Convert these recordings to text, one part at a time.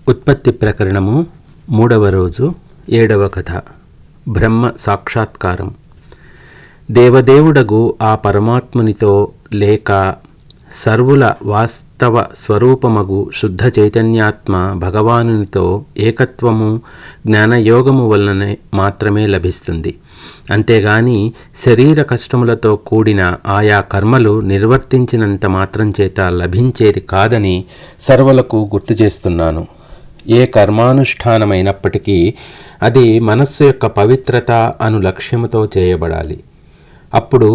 ఉత్పత్తి ప్రకరణము 3వ రోజు 7వ కథ. బ్రహ్మ సాక్షాత్కారం. దేవదేవుడగు ఆ పరమాత్మునితో లేక సర్వుల వాస్తవ స్వరూపమగు శుద్ధ చైతన్యాత్మ భగవానునితో ఏకత్వము జ్ఞానయోగము వలననే మాత్రమే లభిస్తుంది. అంతేగాని శరీర కష్టములతో కూడిన ఆయా కర్మలు నిర్వర్తించినంత మాత్రం చేత లభించేది కాదని సర్వులకు గుర్తు చేస్తున్నాను. ఏ కర్మానుష్ఠానమైనప్పటికీ అది మనస్సు యొక్క పవిత్రత అను లక్ష్యముతో చేయబడాలి. అప్పుడు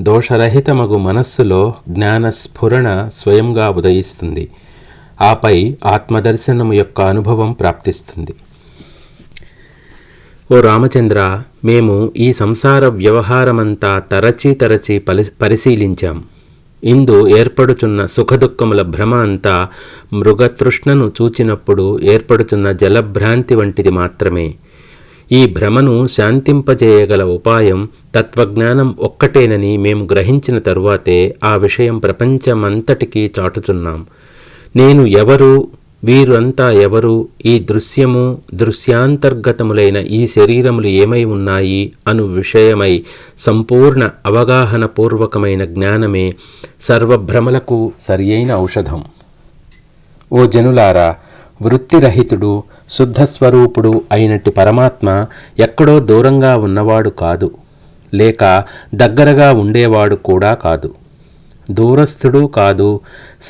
దోషరహితమగు మనస్సులో జ్ఞానస్ఫురణ స్వయంగా ఉదయిస్తుంది. ఆపై ఆత్మదర్శనము యొక్క అనుభవం ప్రాప్తిస్తుంది. ఓ రామచంద్ర, మేము ఈ సంసార వ్యవహారమంతా తరచి పరిశీలించాం. ఇందు ఏర్పడుచున్న సుఖదుఖముల భ్రమ అంతా మృగతృష్ణను చూచినప్పుడు ఏర్పడుచున్న జలభ్రాంతి వంటిది మాత్రమే. ఈ భ్రమను శాంతింపజేయగల ఉపాయం తత్వజ్ఞానం ఒక్కటేనని మేము గ్రహించిన తరువాతే ఆ విషయం ప్రపంచమంతటికీ చాటుచున్నాం. నేను ఎవరు, వీరు అంతా ఎవరు, ఈ దృశ్యము దృశ్యాంతర్గతములైన ఈ శరీరములు ఏమై ఉన్నాయి అను విషయమై సంపూర్ణ అవగాహన పూర్వకమైన జ్ఞానమే సర్వభ్రమలకు సరియైన ఔషధం. ఓ జనులారా, వృత్తిరహితుడు శుద్ధస్వరూపుడు అయినట్టి పరమాత్మ ఎక్కడో దూరంగా ఉన్నవాడు కాదు, లేక దగ్గరగా ఉండేవాడు కూడా కాదు. దూరస్థుడు కాదు,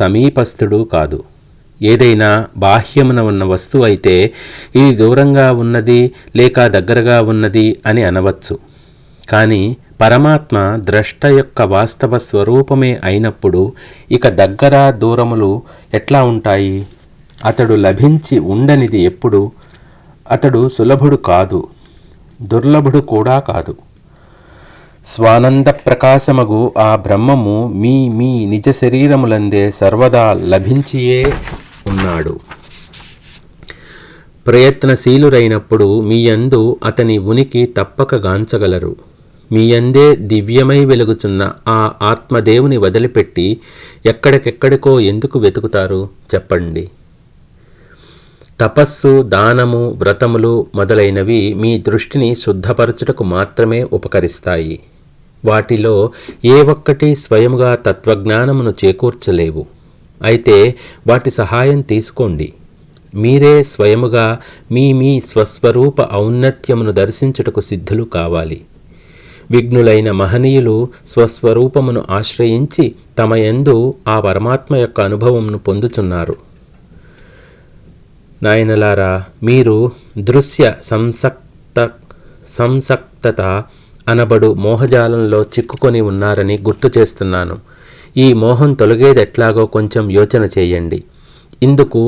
సమీపస్థుడు కాదు. ఏదైనా బాహ్యమున ఉన్న వస్తువు అయితే ఇది దూరంగా ఉన్నది లేక దగ్గరగా ఉన్నది అని అనవచ్చు. కానీ పరమాత్మ ద్రష్ట యొక్క వాస్తవ స్వరూపమే అయినప్పుడు ఇక దగ్గర దూరములు ఎట్లా ఉంటాయి? అతడు లభించి ఉండనిది ఎప్పుడు? అతడు సులభుడు కాదు, దుర్లభుడు కూడా కాదు. స్వానంద ప్రకాశమగు ఆ బ్రహ్మము మీ మీ నిజ శరీరములందే సర్వదా లభించియే ఉన్నాడు. ప్రయత్నశీలురైనప్పుడు మీయందు అతని ఉనికి తప్పక గాంచగలరు. మీయందే దివ్యమై వెలుగుచున్న ఆ ఆత్మదేవుని వదిలిపెట్టి ఎక్కడికెక్కడికో ఎందుకు వెతుకుతారు చెప్పండి. తపస్సు, దానము, వ్రతములు మొదలైనవి మీ దృష్టిని శుద్ధపరచుటకు మాత్రమే ఉపకరిస్తాయి. వాటిలో ఏ ఒక్కటి స్వయముగా తత్వజ్ఞానమును చేకూర్చలేవు. అయితే వాటి సహాయం తీసుకోండి. మీరే స్వయముగా మీ మీ స్వస్వరూప ఔన్నత్యమును దర్శించుటకు సిద్ధులు కావాలి. విఘ్నులైన మహనీయులు స్వస్వరూపమును ఆశ్రయించి తమ యందు ఆ పరమాత్మ యొక్క అనుభవమును పొందుచున్నారు. నాయనలారా, మీరు దృశ్య సంసక్తత అనబడు మోహజాలంలో చిక్కుకొని ఉన్నారని గుర్తు చేస్తున్నాను. ఈ మోహం తొలగేదెట్లాగో కొంచెం యోచన చేయండి. ఇందుకు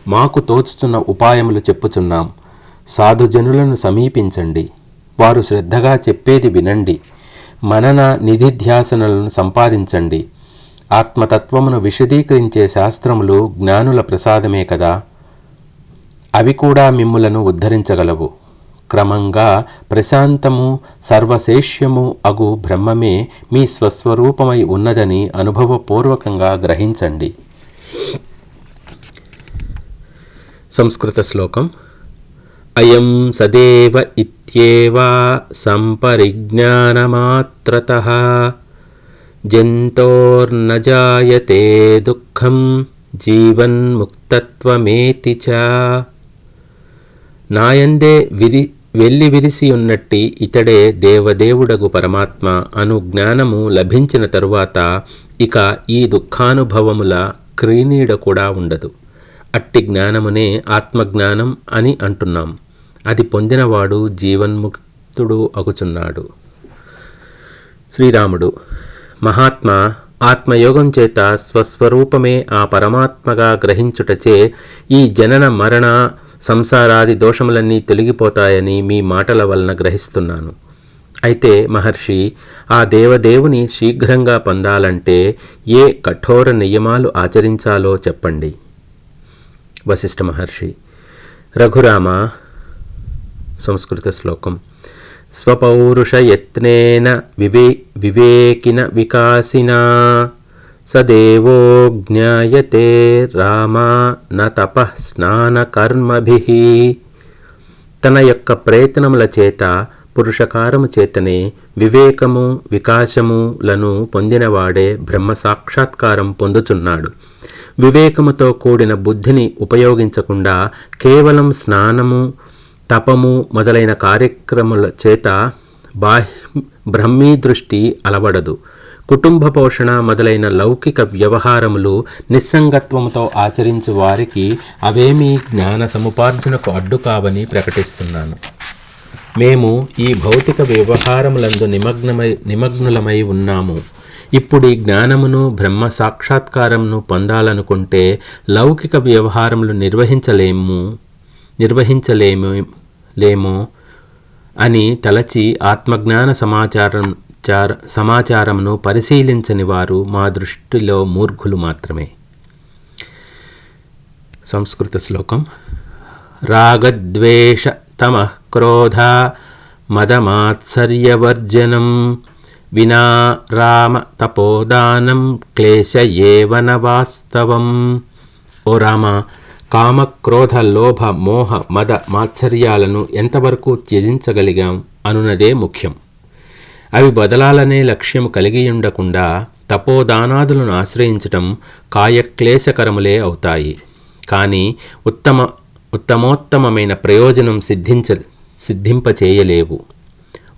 మాకు తోచుచున్న ఉపాయములు చెప్పుచున్నాం. సాధుజనులను సమీపించండి. వారు శ్రద్ధగా చెప్పేది వినండి. మనన నిధిధ్యాసనలను సంపాదించండి. ఆత్మతత్వమును విశదీకరించే శాస్త్రములు జ్ఞానుల ప్రసాదమే కదా. అవి కూడా మిమ్ములను ఉద్ధరించగలవు. క్రమంగా ప్రశాంతము సర్వశేష్యము అగు బ్రహ్మమే మీ స్వస్వరూపమై ఉన్నదని అనుభవపూర్వకంగా గ్రహించండి. సంస్కృత శ్లోకం. అయం సదేవ ఇత్యేవా సంపరిజ్ఞానమాత్రతః జంతోర్న జాయతే దుఃఖం జీవన్ముక్తత్వమేతి చ. నాయందే వెల్లి విరిసి ఉన్నట్టి ఇతడే దేవదేవుడగు పరమాత్మ అను జ్ఞానము లభించిన తరువాత ఇక ఈ దుఃఖానుభవముల క్రీనీడ కూడా ఉండదు. అట్టి జ్ఞానమునే ఆత్మజ్ఞానం అని అంటున్నాం. అది పొందినవాడు జీవన్ముక్తుడు అగుచున్నాడు. శ్రీరాముడు. మహాత్మా, ఆత్మయోగం చేత స్వస్వరూపమే ఆ పరమాత్మగా గ్రహించుటచే ఈ జనన మరణ సంసారాది దోషములన్నీ తొలగిపోతాయని మీ మాటల వలన గ్రహిస్తున్నాను. అయితే మహర్షి, ఆ దేవదేవుని శీఘ్రంగా పొందాలంటే ఏ కఠోర నియమాలు ఆచరించాలో చెప్పండి. వశిష్ఠ మహర్షి. రఘురామ. సంస్కృత శ్లోకం. స్వపౌరుషయత్నేన వివేకిన వికాసినా సదేవో జ్ఞాయతే రామా న తపః స్నానకర్మభిః. తన యొక్క ప్రయత్నముల చేత పురుషకారము చేతనే వివేకము వికాసములను పొందినవాడే బ్రహ్మ సాక్షాత్కారం పొందుచున్నాడు. వివేకముతో కూడిన బుద్ధిని ఉపయోగించకుండా కేవలం స్నానము తపము మొదలైన కార్యక్రమాల చేత బ్రహ్మీ దృష్టి అలవడదు. కుటుంబ పోషణ మొదలైన లౌకిక వ్యవహారములు నిస్సంగత్వముతో ఆచరించు వారికి అవేమీ జ్ఞాన సముపార్జనకు అడ్డు కావని ప్రకటిస్తున్నాను. మేము ఈ భౌతిక వ్యవహారములందు నిమగ్నులమై ఉన్నాము. ఇప్పుడు ఈ జ్ఞానమును బ్రహ్మ సాక్షాత్కారమును పొందాలనుకుంటే లౌకిక వ్యవహారములు నిర్వహించలేమో అని తలచి ఆత్మజ్ఞాన సమాచారమును పరిశీలించని వారు మా దృష్టిలో మూర్ఖులు మాత్రమే. సంస్కృత శ్లోకం. రాగద్వేష తమః క్రోధ మదమాత్సర్యవర్జనం వినా రామ తపోదానం క్లేశ ఏవ న వాస్తవం. ఓ రామ, కామ క్రోధ లోభ మోహ మద మాత్సర్యాలను ఎంతవరకు త్యజించగలిగాం అనున్నదే ముఖ్యం. అవి బదలాలనే లక్ష్యము కలిగి ఉండకుండా తపోదానాదులను ఆశ్రయించటం కాయక్లేశకరములే అవుతాయి. కానీ ఉత్తమోత్తమైన ప్రయోజనం సిద్ధింపచేయలేవు.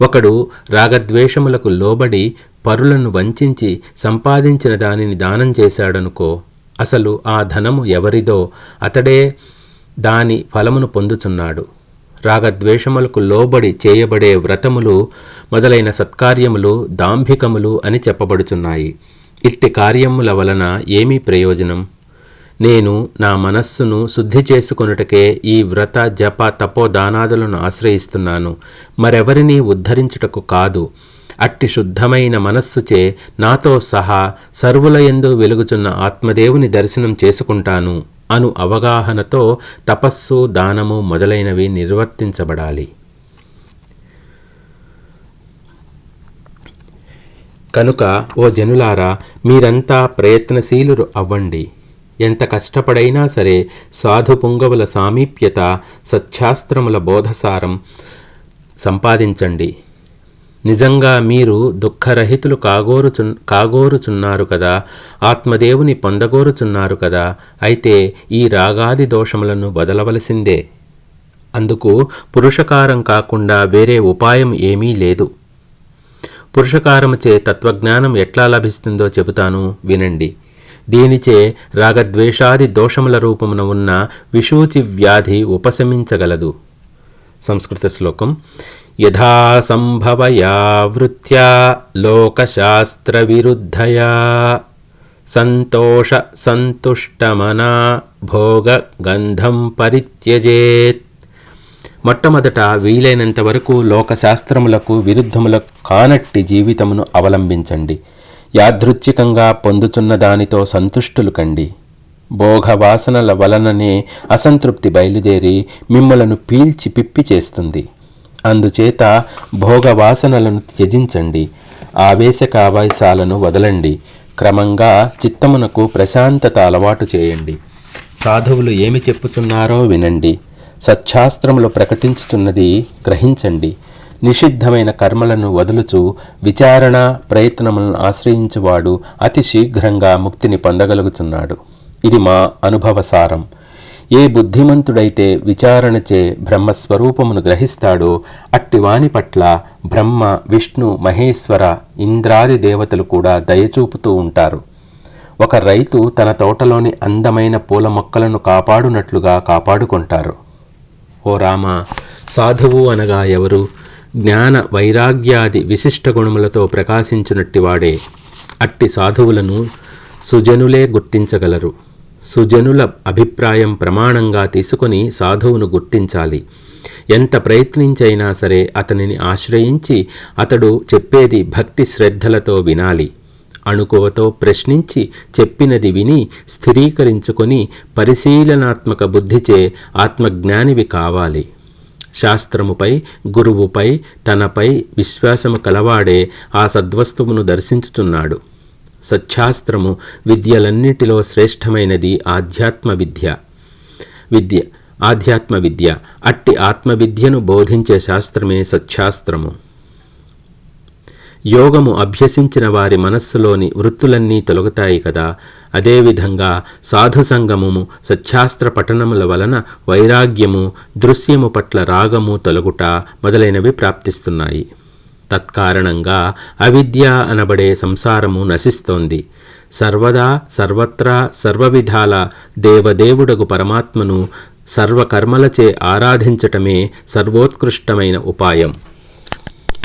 ఒకడు రాగద్వేషములకు లోబడి పరులను వంచించి సంపాదించిన దానిని దానం చేశాడనుకో, అసలు ఆ ధనము ఎవరిదో అతడే దాని ఫలమును పొందుచున్నాడు. రాగద్వేషములకు లోబడి చేయబడే వ్రతములు మొదలైన సత్కార్యములు దాంభికములు అని చెప్పబడుచున్నాయి. ఇట్టి కార్యముల వలన ఏమీ ప్రయోజనం? నేను నా మనస్సును శుద్ధి చేసుకొనుటకే ఈ వ్రత జప తపోదానాదులను ఆశ్రయిస్తున్నాను, మరెవరినీ ఉద్ధరించుటకు కాదు. అట్టి శుద్ధమైన మనస్సుచే నాతో సహా సర్వులయందు వెలుగుచున్న ఆత్మదేవుని దర్శనం చేసుకుంటాను అను అవగాహనతో తపస్సు దానము మొదలైనవి నిర్వర్తించబడాలి. కనుక ఓ జనులారా, మీరంతా ప్రయత్నశీలురు అవ్వండి. ఎంత కష్టపడైనా సరే సాధు పుంగవుల సామీప్యత సత్శాస్త్రముల బోధసారం సంపాదించండి. నిజంగా మీరు దుఃఖరహితులు కాగోరుచున్నారు కదా, ఆత్మదేవుని పొందగోరుచున్నారు కదా, అయితే ఈ రాగాది దోషములను వదలవలసిందే. అందుకు పురుషకారం కాకుండా వేరే ఉపాయం ఏమీ లేదు. పురుషకారముచే తత్వజ్ఞానం ఎట్లా లభిస్తుందో చెబుతాను, వినండి. దీనిచే రాగద్వేషాది దోషముల రూపమున ఉన్న విషూచి వ్యాధి ఉపశమించగలదు. సంస్కృత శ్లోకం. యథా సంభవయా వృత్యా లోకశాస్త్ర విరుద్ధయా సంతోష సంతుష్టమనా భోగ గంధం పరిత్యజేత్. మొట్టమొదట వీలైనంత వరకు లోకశాస్త్రములకు విరుద్ధములకు కానట్టి జీవితమును అవలంబించండి. యాదృచ్ఛికంగా పొందుచున్న దానితో సంతుష్టులు కండి. భోగవాసనల వలననే అసంతృప్తి బయలుదేరి మిమ్మలను పీల్చి పిప్పి చేస్తుంది. అందుచేత భోగవాసనలను త్యజించండి. ఆవేశకావేశాలను వదలండి. క్రమంగా చిత్తమునకు ప్రశాంతత అలవాటు చేయండి. సాధువులు ఏమి చెప్పుచున్నారో వినండి. సత్శాస్త్రములు ప్రకటించుతున్నది గ్రహించండి. నిషిద్ధమైన కర్మలను వదులుచు విచారణ ప్రయత్నములను ఆశ్రయించువాడు అతి శీఘ్రంగా ముక్తిని పొందగలుగుతున్నాడు. ఇది మా అనుభవసారం. ఏ బుద్ధిమంతుడైతే విచారణచే బ్రహ్మస్వరూపమును గ్రహిస్తాడో అట్టివాని పట్ల బ్రహ్మ విష్ణు మహేశ్వర ఇంద్రాది దేవతలు కూడా దయచూపుతూ ఉంటారు. ఒక రైతు తన తోటలోని అందమైన పూల మొక్కలను కాపాడునట్లుగా కాపాడుకుంటారు. ఓ రామ, సాధువు అనగా ఎవరు? జ్ఞాన వైరాగ్యాది విశిష్ట గుణములతో ప్రకాశించునట్టివాడే. అట్టి సాధువులను సుజనులే గుర్తించగలరు. సుజనుల అభిప్రాయం ప్రమాణంగా తీసుకొని సాధువును గుర్తించాలి. ఎంత ప్రయత్నించైనా సరే అతనిని ఆశ్రయించి అతడు చెప్పేది భక్తి శ్రద్ధలతో వినాలి. అణుకువతో ప్రశ్నించి చెప్పినది విని స్థిరీకరించుకొని పరిశీలనాత్మక బుద్ధిచే ఆత్మజ్ఞానివి కావాలి. శాస్త్రముపై గురువుపై తనపై విశ్వాసము కలవాడే ఆ సద్వస్తువును దర్శించుచున్నాడు. సచ్ఛాస్త్రము విద్యలన్నిటిలో శ్రేష్టమైనది ఆధ్యాత్మ విద్య. అట్టి ఆత్మవిద్యను బోధించే శాస్త్రమే సచ్ఛాస్త్రము. యోగము అభ్యసించిన వారి మనస్సులోని వృత్తులన్నీ తొలగుతాయి కదా. అదేవిధంగా సాధుసంగమము, సచ్ఛాస్త్ర పఠనముల వలన వైరాగ్యము, దృశ్యము పట్ల రాగము తొలగుట మొదలైనవి ప్రాప్తిస్తున్నాయి. తత్కారణంగా అవిద్య అనబడే సంసారము నశిస్తోంది. సర్వదా సర్వత్రా సర్వవిధాల దేవదేవుడగు పరమాత్మను సర్వకర్మలచే ఆరాధించటమే సర్వోత్కృష్టమైన ఉపాయం.